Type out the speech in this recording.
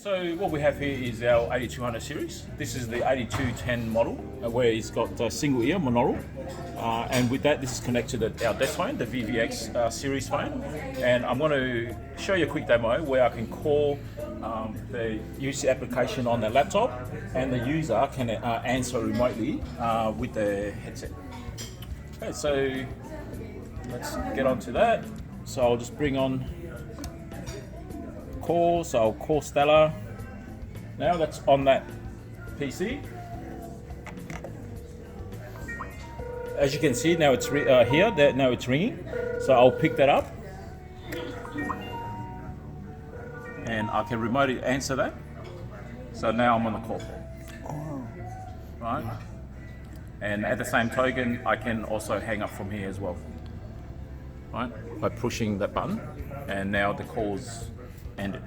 So what we have here is our 8200 series. This is the 8210 model where it's got a single ear monaural. And with that, this is connected to our desk phone, the VVX series phone. And I'm going to show you a quick demo where I can call the UC application on the laptop and the user can answer remotely with the headset. Okay, so let's get onto that. So I'll just bring on call, so I'll call Stella. Now that's on that PC. As you can see, now it's here. Now it's ringing. So I'll pick that up, and I can remotely answer that. So now I'm on the call. Right. And at the same token, I can also hang up from here as well. Right, by pushing that button, and now the call's ended.